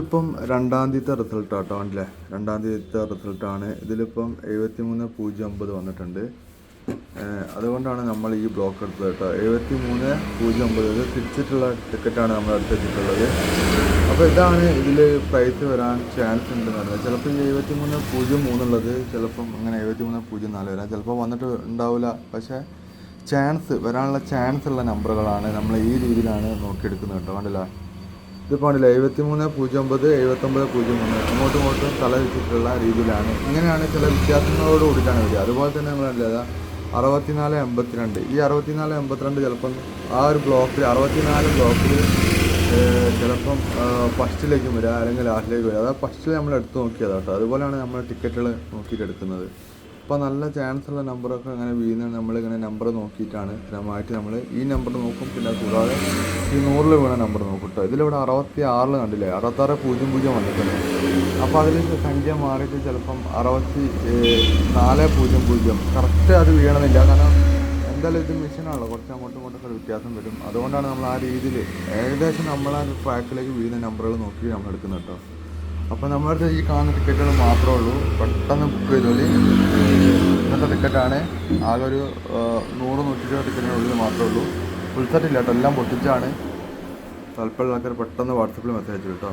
ഇതിപ്പം രണ്ടാം തീയതിത്തെ റിസൾട്ട് ആട്ടോ ആണല്ലേ. രണ്ടാം തീയതിത്തെ റിസൾട്ടാണ്. ഇതിലിപ്പം 7309 വന്നിട്ടുണ്ട്. അതുകൊണ്ടാണ് നമ്മൾ ഈ ബ്ലോക്ക് എടുത്തത് കേട്ടോ. 7309 ഇത് തിരിച്ചിട്ടുള്ള ടിക്കറ്റാണ് നമ്മൾ എടുത്തിട്ടുള്ളത്. അപ്പോൾ ഇതാണ് ഇതിൽ പ്രൈസ് വരാൻ ചാൻസ് ഉണ്ടെന്ന് പറഞ്ഞത്. ചിലപ്പോൾ ഈ 7303 ഉള്ളത് ചിലപ്പം അങ്ങനെ 7304 വരാം, ചിലപ്പോൾ വന്നിട്ട് ഉണ്ടാവില്ല. പക്ഷേ വരാനുള്ള ചാൻസ് ഉള്ള നമ്പറുകളാണ് നമ്മൾ ഈ രീതിയിലാണ് നോക്കിയെടുക്കുന്നത് കേട്ടോ. കണ്ടില്ല, ഇതിപ്പോൾ കണ്ടില്ല 7309 7903 അങ്ങോട്ടും ഇങ്ങോട്ടും തല വെച്ചിട്ടുള്ള രീതിയിലാണ്. ഇങ്ങനെയാണ് ചില വ്യത്യാസങ്ങളോട് കൂടിയിട്ടാണ് വരിക. അതുപോലെ തന്നെ നമ്മളല്ല 6482 ഈ 6482 ചിലപ്പം ആ ഒരു ബ്ലോക്കിൽ 64 ബ്ലോക്കിൽ ചിലപ്പം ഫസ്റ്റിലേക്കും വരിക, അല്ലെങ്കിൽ ലാസ്റ്റിലേക്ക് വരിക. അതായത് ഫസ്റ്റിൽ നമ്മൾ എടുത്ത് നോക്കിയതാണ് കേട്ടോ. അതുപോലെയാണ് നമ്മൾ ടിക്കറ്റുകൾ നോക്കിയിട്ട് എടുക്കുന്നത്. അപ്പോൾ നല്ല ചാൻസ് ഉള്ള നമ്പറൊക്കെ അങ്ങനെ വീഴുന്ന നമ്മളിങ്ങനെ നമ്പർ നോക്കിയിട്ടാണ് സ്ഥിരമായിട്ട് നമ്മൾ ഈ നമ്പർ നോക്കും. പിന്നെ കൂടാതെ ഈ 100 വീണ നമ്പർ നോക്കും കേട്ടോ. ഇതിലിവിടെ 66 കണ്ടില്ലേ, 6600 വന്നിട്ടുണ്ട്. അപ്പോൾ അതിൽ സംഖ്യ മാറിയിട്ട് ചിലപ്പം 6400 കറക്റ്റ് അത് വീഴണമെന്നില്ല. കാരണം എന്തായാലും ഇത് മെഷീനാണല്ലോ, കുറച്ച് അങ്ങോട്ടും ഇങ്ങോട്ടൊക്കെ വ്യത്യാസം വരും. അതുകൊണ്ടാണ് നമ്മൾ ആ രീതിയിൽ ഏകദേശം നമ്മൾ ആ ട്രാക്കിലേക്ക് വീഴുന്ന നമ്പറുകൾ നോക്കി നമ്മൾ എടുക്കുന്നത് കേട്ടോ. അപ്പോൾ നമ്മളുടെ ഈ കാണുന്ന ടിക്കറ്റുകൾ മാത്രമേ ഉള്ളൂ. പെട്ടെന്ന് ബുക്ക് ചെയ്തോളി. ഇന്നത്തെ ടിക്കറ്റാണ്. ആകെ ഒരു 100-120 ടിക്കറ്റിനുള്ളിൽ മാത്രമേ ഉള്ളൂ. ഫുൾ സെറ്റ് ഇല്ല കേട്ടോ, എല്ലാം പൊട്ടിച്ചാണ്. താല്പര്യമുള്ള ആൾക്കാർ പെട്ടെന്ന് വാട്സപ്പിൽ മെസ്സേജ് അയച്ചു കേട്ടോ.